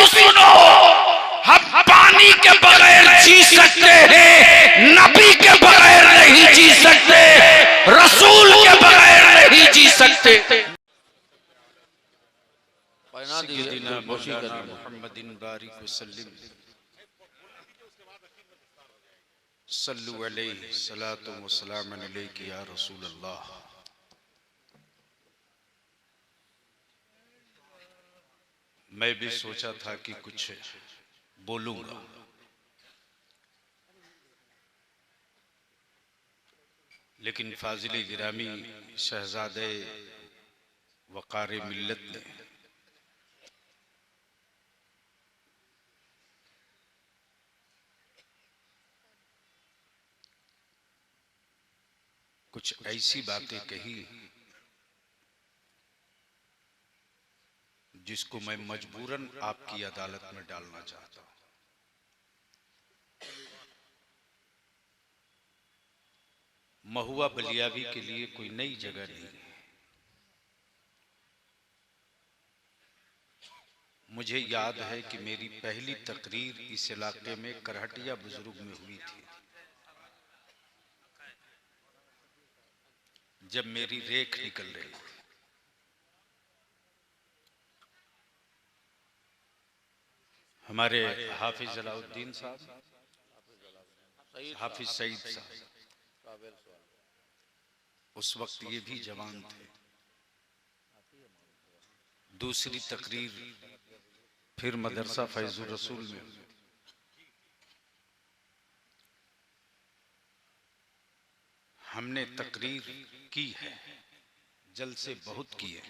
सुनो, हम पानी के बगैर जी सकते हैं, नबी के बगैर नहीं जी सकते, रसूल के बगैर नहीं जी सकते। सय्यदिना मौलाना मुहम्मदिन बारिक वसल्लम सल्लु अलैहि सलातु व सलाम अलैका या रसूल अल्लाह। मैं भी सोचा था कि कुछ बोलूंगा, लेकिन फाजिल गिरामी शहजादे वक़ार मिल्लत ने कुछ ऐसी बातें कही जिसको मैं मजबूरन आपकी अदालत में डालना चाहता हूं। महुआ बलियावी के लिए कोई नई जगह नहीं है। मुझे याद है कि मेरी पहली तकरीर इस इलाके में करहटिया बुजुर्ग में हुई थी, जब मेरी रेख निकल रही थी। हमारे हाफिज अलाउद्दीन साहब, हाफिज सईद साहब, उस वक्त ये भी जवान थे। दूसरी तकरीर फिर मदरसा फैजुर रसूल में हमने तकरीर की है, जलसे बहुत किए,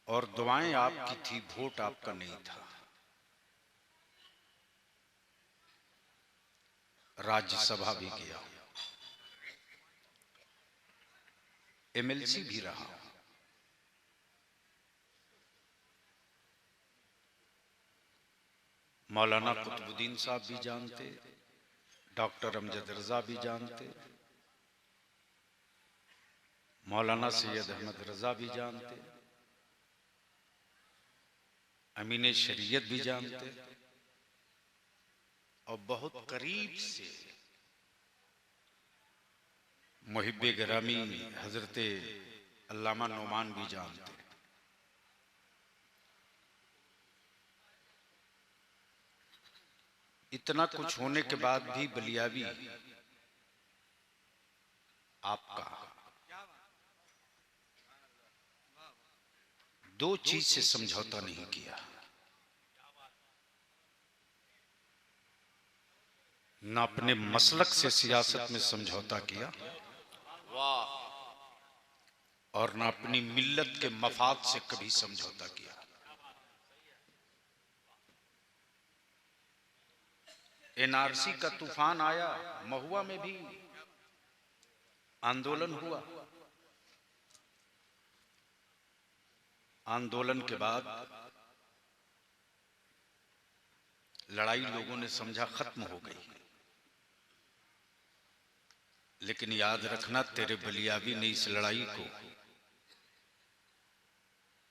और दुआएं आपकी थी, वोट आपका नहीं था। राज्यसभा भी गया, एमएलसी भी रहा। मौलाना कुतुबुद्दीन साहब भी जानते, डॉक्टर अमजद रजा भी जानते, मौलाना सैयद अहमद रजा भी जानते, अमीन शरीयत भी जानते, और बहुत करीब से मुहिब्बे गिरामी हजरत अल्लामा नोमान भी जानते। इतना कुछ होने के बाद भी बलियावी आपका दो चीज से समझौता नहीं किया, न अपने मसलक से सियासत में समझौता किया, और न अपनी मिल्लत के मफाद से कभी समझौता किया। एनआरसी का तूफान आया, महुआ में भी आंदोलन हुआ। आंदोलन के बाद लड़ाई लोगों ने समझा खत्म हो गई, लेकिन याद रखना, तेरे बलियावी ने इस लड़ाई को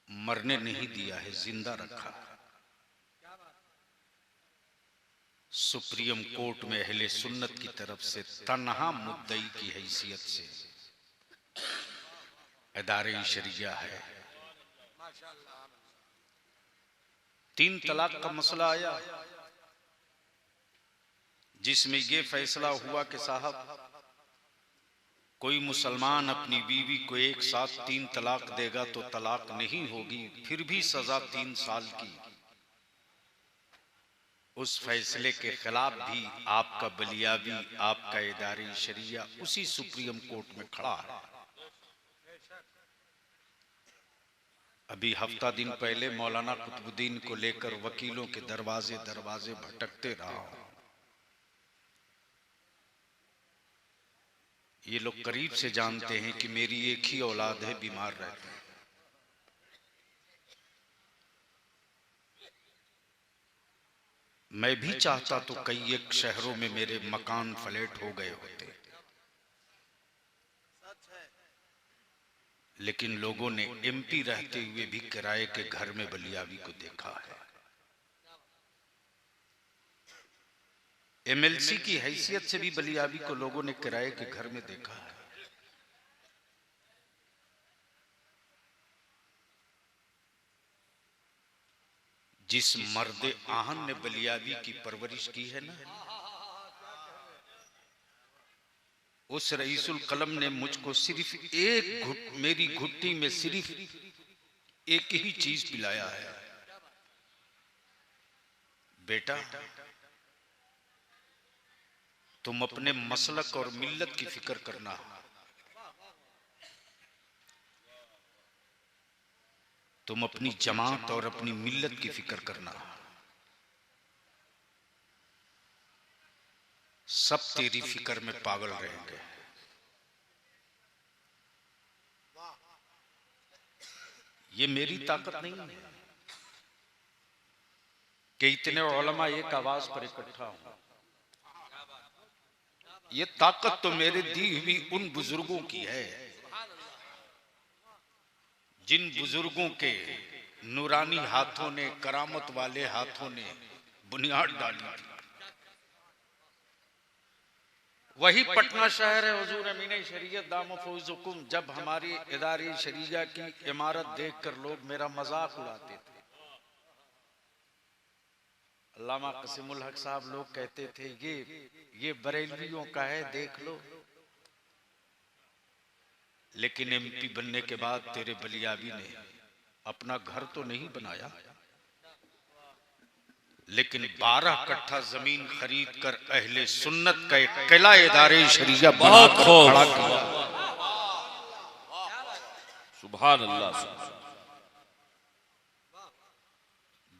मरने नहीं दिया है, जिंदा रखा। सुप्रीम कोर्ट में अहले सुन्नत की तरफ से तन्हा मुद्दई की हैसियत से इदारे शरिया है। 3 तलाक का मसला आया, जिसमें यह फैसला हुआ कि साहब, कोई मुसलमान अपनी बीवी को एक साथ 3 तलाक देगा तो तलाक नहीं होगी, फिर भी सजा 3 साल की। उस फैसले के खिलाफ भी आपका बलियावी, आपका इदारे शरिया उसी सुप्रीम कोर्ट में खड़ा है। अभी हफ्ता दिन पहले मौलाना कुतुबुद्दीन को लेकर वकीलों के दरवाजे दरवाजे भटकते रहा हूं। ये लोग करीब से जानते हैं कि मेरी एक ही औलाद है, बीमार रहती है। मैं भी चाहता तो कई एक शहरों में मेरे मकान फ्लैट हो गए होते, लेकिन लोगों ने एमपी रहते हुए भी किराए के घर में बलियावी को देखा है। एमएलसी की हैसियत से भी बलियावी को लोगों ने किराए के घर में देखा है। जिस मर्दे आहन ने बलियावी की परवरिश की है ना, उस रईसुल कलम ने मुझको सिर्फ मेरी घुट्टी में सिर्फ एक ही चीज पिलाया है, बेटा तुम अपने मसलक और मिल्लत की फिक्र करना, तुम अपनी जमात और अपनी मिल्लत की फिक्र करना, सब तेरी फिक्र में पागल रहेंगे। ये मेरी ताकत नहीं है कि इतने उलमा एक आवाज पर इकट्ठा हो। ये ताकत तो मेरे दी हुई उन बुजुर्गों की है जिन बुजुर्गों के नूरानी हाथों ने, करामत वाले हाथों ने बुनियाद डाली थी। वही पटना शहर है हुजूर अमीन शरीयत दाम फौजुकुम। जब हमारी इदारे शरीया की इमारत देखकर लोग मेरा मजाक उड़ाते थे, अल्लामा कसीमुल हक साहब लोग कहते थे ये बरेलवियों का है, देख लो। लेकिन एमपी बनने के बाद तेरे बलियावी ने अपना घर तो नहीं बनाया, लेकिन 12 कट्ठा जमीन खरीद कर अहले सुन्नत का एक किला इदारे शरीया बना कर खड़ा किया। सुभान अल्लाह।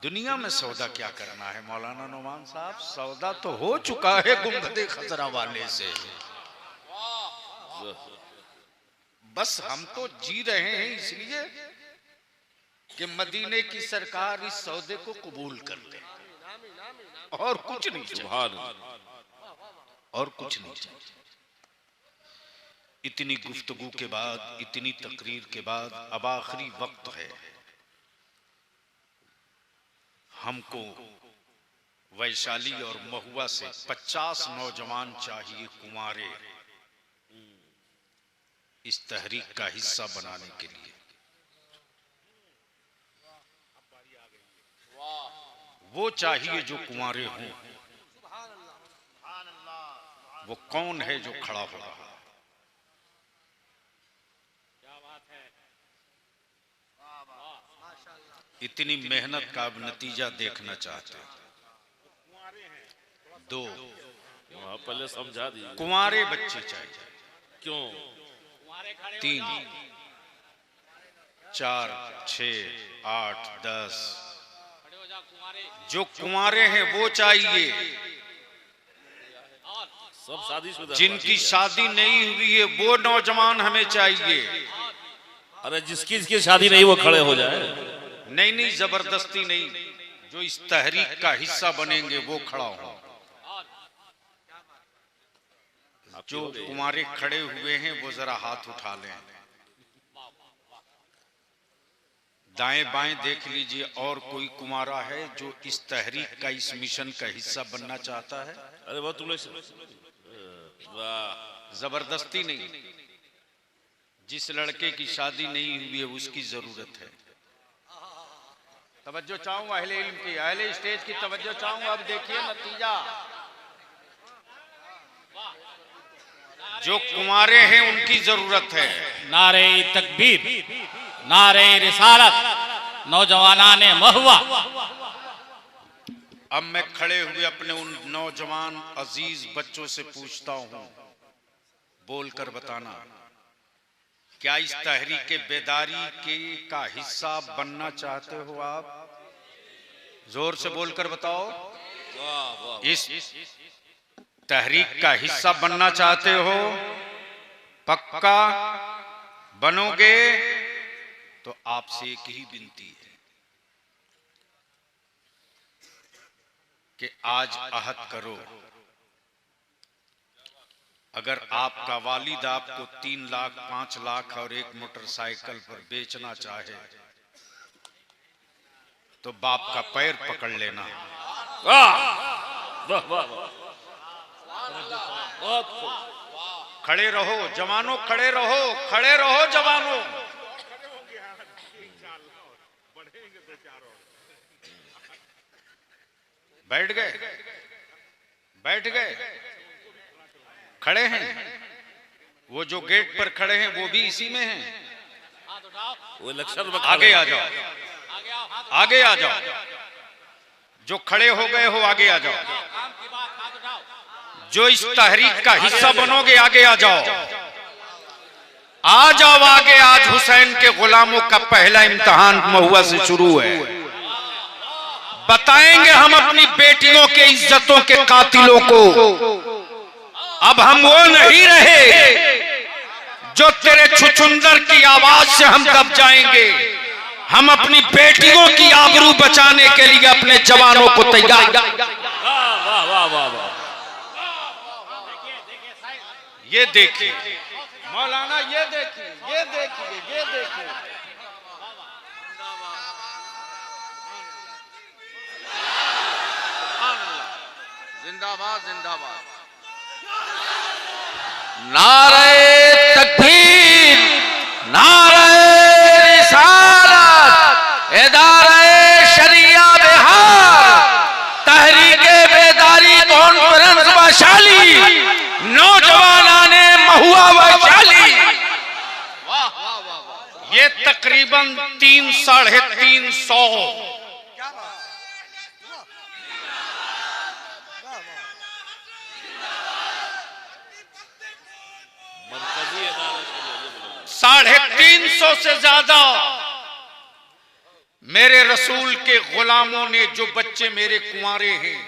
दुनिया में सौदा क्या करना है मौलाना नुमान साहब, सौदा तो हो चुका है गुंबदे खजरा वाले से। बस हम तो जी रहे हैं इसलिए कि मदीने की सरकार इस सौदे को कबूल कर ले, और कुछ नहीं चाहिए, और कुछ नहीं चाहिए। इतनी गुफ्तगू के बाद, इतनी तकरीर के बाद अब आखिरी वक्त है, हमको वैशाली और महुआ से 50 नौजवान चाहिए कुंवारे इस तहरीक का हिस्सा बनाने के लिए। वो चाहिए जो कुंवारे हों। वो कौन है जो खड़ा हो रहा है? इतनी मेहनत का अब नतीजा देखना चाहते हैं। 2 पहले समझा दीजिए। कुंवारे बच्चे चाहिए। क्यों? 3 4 6 8 10 जो कुंवारे हैं वो चाहिए। सब शादीशुदा, जिनकी शादी नहीं हुई है वो नौजवान हमें चाहिए। अरे जिसकी शादी नहीं वो खड़े हो जाए। नहीं, जबरदस्ती नहीं, जो इस तहरीक का हिस्सा बनेंगे वो खड़ा हो। जो कुंवारे खड़े हुए हैं वो जरा हाथ उठा लें, दाएं बाएं देख लीजिए। और कोई कुंवारा है जो इस तहरीक का, इस मिशन का हिस्सा बनना चाहता है? अरे वो तुम जबरदस्ती नहीं, जिस लड़के की शादी नहीं हुई है उसकी जरूरत है। तवज्जो चाहूंगा अहले इल्म की, अहले स्टेज की तवज्जो चाहूंगा। अब देखिए नतीजा। जो कुंवारे हैं उनकी जरूरत है। नारे तकबीर, नारे रिसालत, नौजवानाने महुआ। अब मैं खड़े हुए अपने उन नौजवान अजीज बच्चों से पूछता हूं, बोलकर बताना, क्या इस तहरीक बेदारी के का हिस्सा बनना चाहते हो आप? जोर से बोलकर बताओ। इस तहरीक का हिस्सा बनना चाहते हो? पक्का बनोगे? तो आपसे एक ही विनती है कि आज अहद करो अगर आपका वालिद आपको 3 लाख 5 लाख और एक मोटरसाइकिल पर बेचना चाहे तो बाप का पैर पकड़ लेना। खड़े रहो जवानों, खड़े रहो, खड़े रहो जवानों। बैठ गए, बैठ गए, खड़े हैं। वो जो गेट पर खड़े हैं वो भी इसी में हैं। वो इलेक्शन में आगे आ जाओ, आगे आ जाओ। जो खड़े हो गए हो आगे आ जाओ। जो इस तहरीक का हिस्सा बनोगे आगे आ जाओ, आ जाओ आगे। आज हुसैन के गुलामों का पहला इम्तिहान महुआ से शुरू है। बताएंगे हम अपनी बेटियों के इज्जतों के कातिलों को। अब हम वो नहीं रहे जो तेरे छुछुंदर की आवाज से हम दब जाएंगे। हम अपनी बेटियों की आबरू बचाने के लिए अपने जवानों को तैयार। वाह वाह वाह वाह। ये देखिए मौलाना, ये देखिए, ये देखिए, ये देखिए। जिंदाबाद, जिंदाबाद। नारे तकबीर, नारे रिसालत, इदारे शरिया बिहार, तहरीके बेदारी कॉन्फ्रेंस वैशाली, नौजवानाने महुआ वैशाली। ये तकरीबन 3 साढ़े 300 350 से ज्यादा मेरे रसूल के गुलामों ने, जो बच्चे मेरे कुंवारे हैं,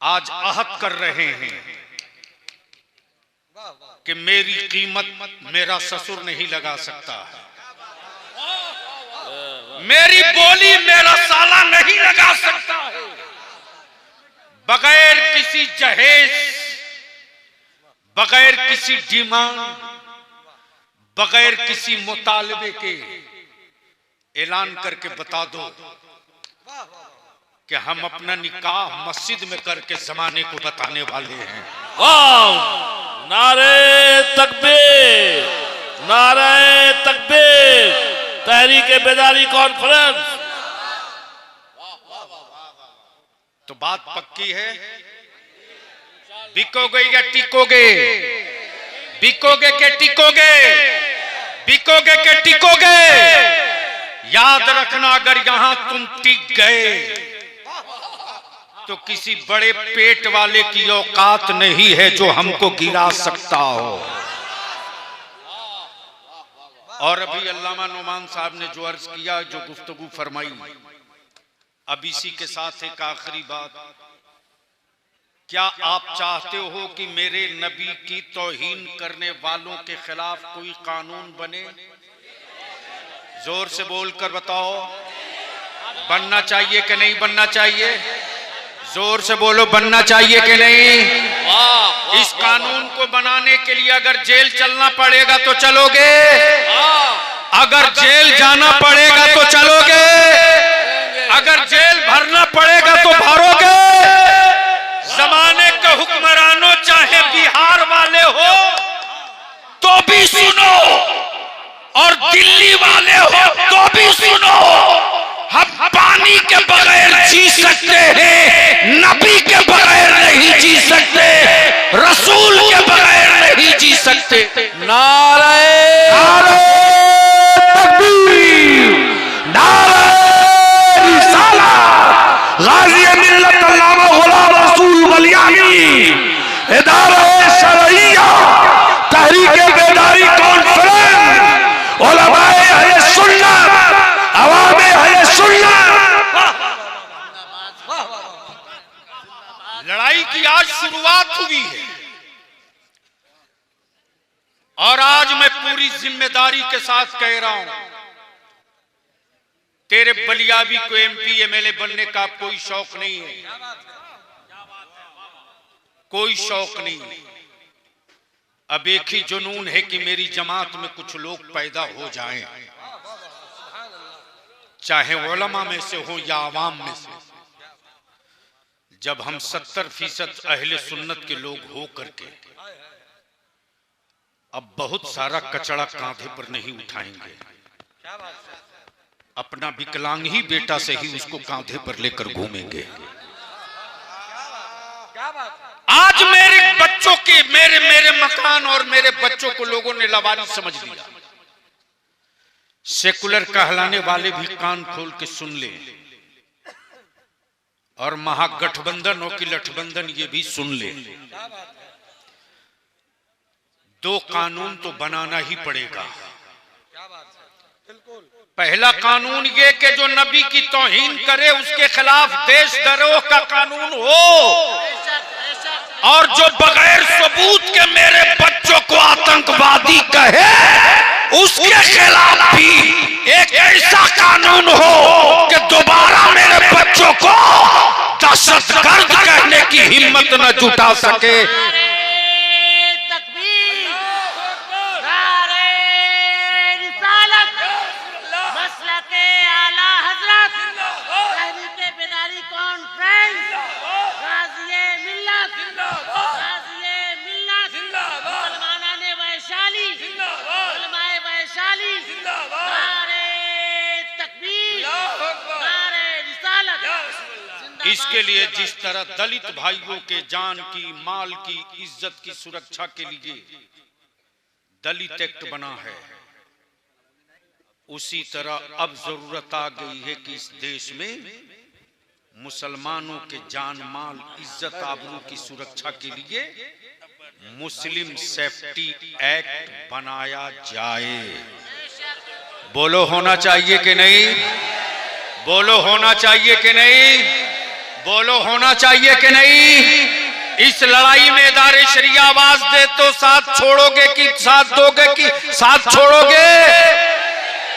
आज आहद कर रहे हैं कि मेरी कीमत मेरा ससुर नहीं लगा सकता है, मेरी बोली मेरा साला नहीं लगा सकता है। बगैर किसी जहेज, बगैर किसी डिमांड, बगैर किसी मुतालबे के ऐलान करके बता दो कि हम अपना निकाह मस्जिद में करके जमाने को बताने वाले हैं। वाह, नारे तकबीर, नारे तकबीर, तहरीके बेदारी कॉन्फ्रेंस। तो बात पक्की है, बिकोगे या टिकोगे? बिकोगे के टिकोगे? बिकोगे के टिकोगे? याद रखना, अगर यहां तुम टिक गए तो किसी बड़े पेट वाले की औकात नहीं है जो हमको गिरा सकता हो। और अभी अल्लामा नुमान साहब ने जो अर्ज किया, जो गुफ्तगू फरमाई, अब इसी के साथ एक आखिरी बात। क्या आप चाहते हो कि मेरे नबी की तौहीन करने वालों के खिलाफ कोई कानून बने? जोर से बोलकर बताओ, बनना चाहिए कि नहीं बनना चाहिए? जोर से बोलो, बनना चाहिए कि नहीं? इस कानून को बनाने के लिए अगर जेल चलना पड़ेगा तो चलोगे? अगर जेल जाना पड़ेगा तो चलोगे? अगर जेल भरना पड़ेगा तो भरोगे? जमाने के हुक्मरानों, चाहे बिहार वाले हो तो भी सुनो, और दिल्ली वाले हो तो भी सुनो। हम पानी के बगैर जी सकते हैं, नबी के बगैर नहीं जी सकते, रसूल के बगैर नहीं जी सकते। नारे तकबीर, नारे रिसालत, गाज़ी मिल्लत अल्लामा गुलाम रसूल बलियानी, इदारा शरइया, तहरीके बेदारी कॉन्फ्रेंस, उलमाए अहले सुन्नत, अवामे अहले सुन्नत। लड़ाई की आज शुरुआत हुई है और आज मैं पूरी जिम्मेदारी के साथ कह रहा हूं, तेरे बलियाबी को एमपी एमएलए बनने का कोई शौक नहीं है, कोई शौक नहीं। अब एक ही जुनून है कि मेरी जमात में कुछ लोग पैदा हो जाएं, चाहे उलमा में से हो या आवाम में से। जब हम 70% अहले सुन्नत के लोग हो करके अब बहुत सारा कचड़ा कांधे पर नहीं उठाएंगे, अपना विकलांग ही बेटा से ही उसको कांधे पर लेकर घूमेंगे। आज मेरे बच्चों के मेरे मकान और मेरे बच्चों को लोगों ने लवारी समझ लिया। सेकुलर कहलाने वाले भी कान खोल के सुन ले, और महागठबंधन की लठबंधन ये भी सुन ले। दो कानून तो बनाना ही पड़ेगा। पहला कानून ये कि जो नबी की तौहीन करे उसके खिलाफ देशद्रोह का कानून हो, और जो बगैर सबूत के मेरे बच्चों को आतंकवादी कहे उसके खिलाफ भी एक ऐसा कानून हो कि दोबारा मेरे बच्चों को दहशतगर्द कहने की हिम्मत न जुटा सके। इसके लिए जिस तरह दलित भाइयों के जान की, माल की, इज्जत की सुरक्षा के लिए दलित एक्ट बना है, उसी तरह अब जरूरत आ गई है कि इस देश में मुसलमानों के जान, माल, इज्जत, आबरू की सुरक्षा के लिए मुस्लिम सेफ्टी एक्ट बनाया जाए। बोलो होना चाहिए कि नहीं? बोलो होना चाहिए कि नहीं? बोलो होना चाहिए कि नहीं? इस लड़ाई में इदारे शरिया आवाज दे तो साथ छोड़ोगे कि साथ दोगे कि साथ छोड़ोगे?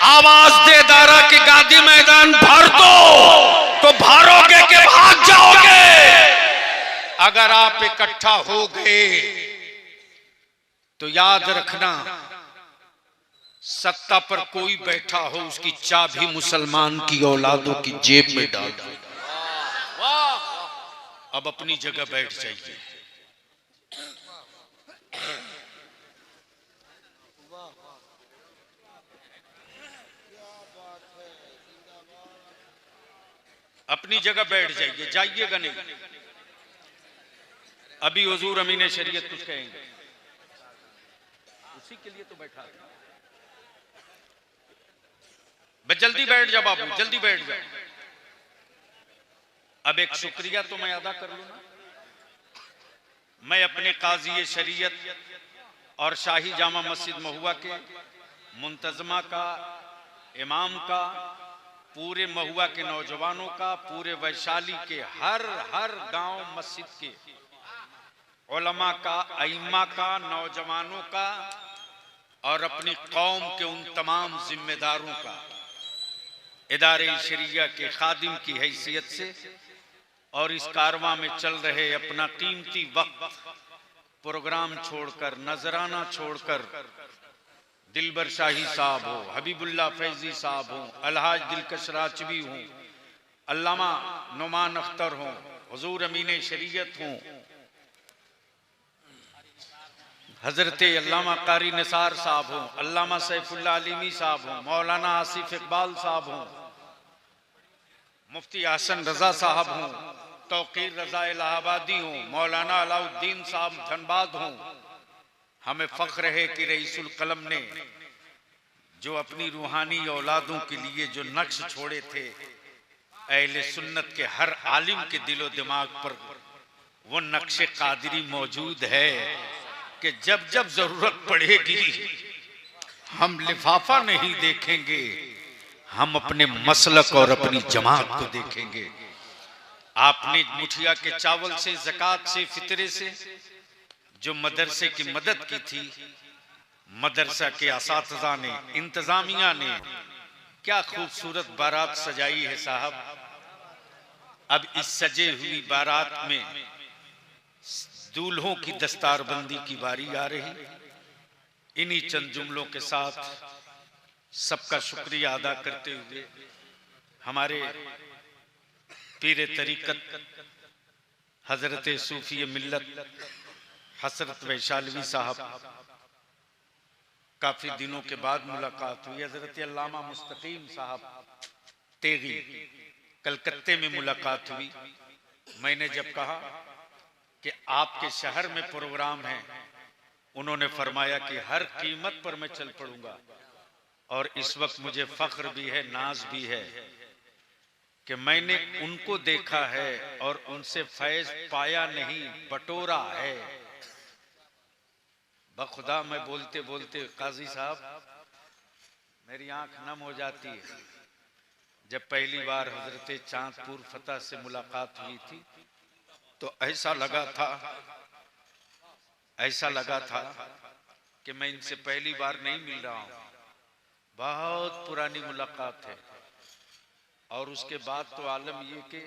आवाज दे इदारा कि गांधी मैदान भर दो तो भरोगे कि भाग जाओगे? अगर आप इकट्ठा हो गए तो याद रखना, सत्ता पर कोई बैठा हो उसकी चाबी मुसलमान की औलादों की जेब में डाल दो। अब अपनी जगह बैठ जाइए। अपनी जगह बैठ जाइए, जाइएगा नहीं। अभी हुजूर अमीन शरीयत कुछ कहेंगे, उसी के लिए तो बैठा है। जल्दी बैठ जा बाबू, जल्दी बैठ जा। अब एक शुक्रिया तो मैं अदा कर लूं ना। मैं अपने काजी शरीयत और शाही जामा मस्जिद महुआ के मुंतजमा का, इमाम का, पूरे महुआ के नौजवानों का, पूरे वैशाली के हर गांव मस्जिद के उलमा का, अइम्मा का, नौजवानों का और अपनी कौम के उन तमाम जिम्मेदारों का इदारे शरिया के खादिम की हैसियत से और इस कारवां में चल रहे अपना कीमती वक्त प्रोग्राम छोड़कर, नजराना छोड़कर, दिलबर शाही साहब हो, हबीबुल्लाह फैजी साहब हो, अलहाज दिलकश राचवी हो, अल्लामा नुमान अख्तर हो, हुजूर अमीन शरीयत हो, हजरत अल्लामा कारी निसार साहब हो, अल्लामा सैफुल्लाह अलीमी साहब हो, मौलाना आसिफ इकबाल साहब हो, मुफ्ती हसन रजा साहब हो, तौकीर रजा इलाहाबादी हो, मौलाना अलाउद्दीन साहब धनबाद हो। हमें फख्र है कि रईसुल कलम ने जो अपनी रूहानी औलादों के लिए जो नक्श छोड़े थे, अहले सुन्नत के हर आलिम के दिलो दिमाग पर वो नक्शे कादरी मौजूद है कि जब जब जरूरत पड़ेगी हम लिफाफा नहीं देखेंगे, हम अपने मसलक और अपनी जमात को देखेंगे। आपने मुठिया के चावल से, ज़कात से, फितरे से जो मदरसे की मदद की थी, मदरसा के असातिज़ा ने, इंतजामिया ने क्या खूबसूरत बारात सजाई है साहब। अब इस सजे हुई बारात में दूल्हों की दस्तारबंदी की बारी आ रही। इन्हीं चंद जुमलों के साथ सबका शुक्रिया अदा करते हुए हमारे पीर तरीकत हजरत सूफी मिल्लत हजरत वैशालवी साहब, काफी दिनों के बाद मुलाकात हुई। हजरत अल्लामा मुस्तकीम साहब तेगी कलकत्ते में मुलाकात हुई। मैंने जब कहा कि आपके शहर में प्रोग्राम है, उन्होंने फरमाया कि हर कीमत पर मैं चल पड़ूंगा। और इस वक्त मुझे फख्र भी है, नाज भी है कि मैंने उनको देखा है और उनसे फैज पाया नहीं, बटोरा है। बखुदा मैं बोलते बोलते काजी साहब मेरी आंख नम हो जाती है। जब पहली बार हजरत चांदपुर फतेह से मुलाकात हुई थी तो ऐसा लगा था कि मैं इनसे पहली बार नहीं मिल रहा हूं, बहुत पुरानी मुलाकात है। और उसके बाद तो आलम ये कि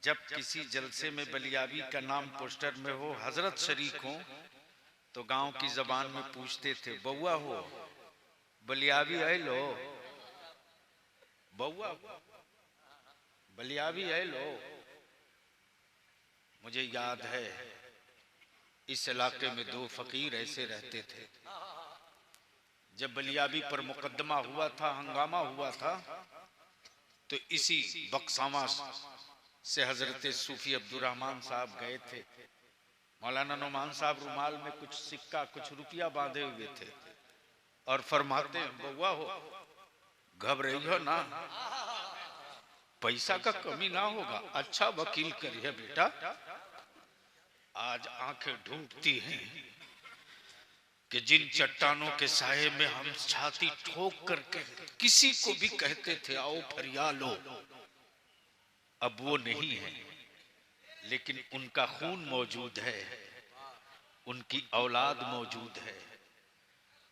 जब किसी जलसे में बलियाबी का नाम पोस्टर में हो, हजरत शरीक हो, तो गांव की जबान में पूछते थे, बउआ हो बलियाबी है लो, बउआ बलियाबी है लो। मुझे याद है इस इलाके में दो फकीर ऐसे रहते थे। जब बलियाबी पर मुकदमा हुआ था, हंगामा हुआ था, तो इसी बक्सामा से हजरत सूफी अब्दुर्रहमान साहब गए थे। मौलाना नौमान साहब रुमाल में कुछ सिक्का कुछ रुपया बांधे हुए थे और फरमाते, बउआ हो घबराइयो ना, पैसा का कमी ना होगा, अच्छा वकील करिए बेटा। आज आंखें ढूंढती हैं कि जिन चट्टानों के साये में हम छाती ठोक करके किसी को भी कहते थे आओ फरिया लो, अब वो नहीं है, लेकिन उनका खून मौजूद है, उनकी औलाद मौजूद है।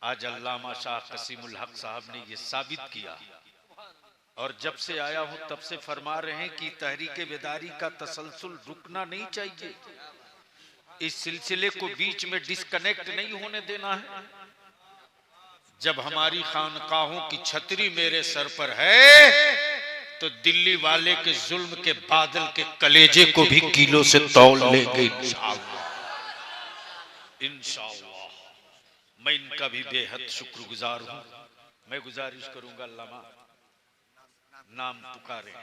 आज अल्लामा शाह कसीमुल हक साहब ने ये साबित किया और जब से आया हूं तब से फरमा रहे हैं कि तहरीक बेदारी का तसलसल रुकना नहीं चाहिए। इस सिलसिले को बीच में डिस्कनेक्ट नहीं होने देना है। जब हमारी खानकाहों की छतरी मेरे सर पर है तो दिल्ली वाले के जुल्म के बादल के कलेजे को भी किलो से तौल लेंगे इंशाअल्लाह। मैं इनका भी बेहद शुक्रगुजार हूं। मैं गुजारिश करूंगा अल्लामा नाम पुकारे।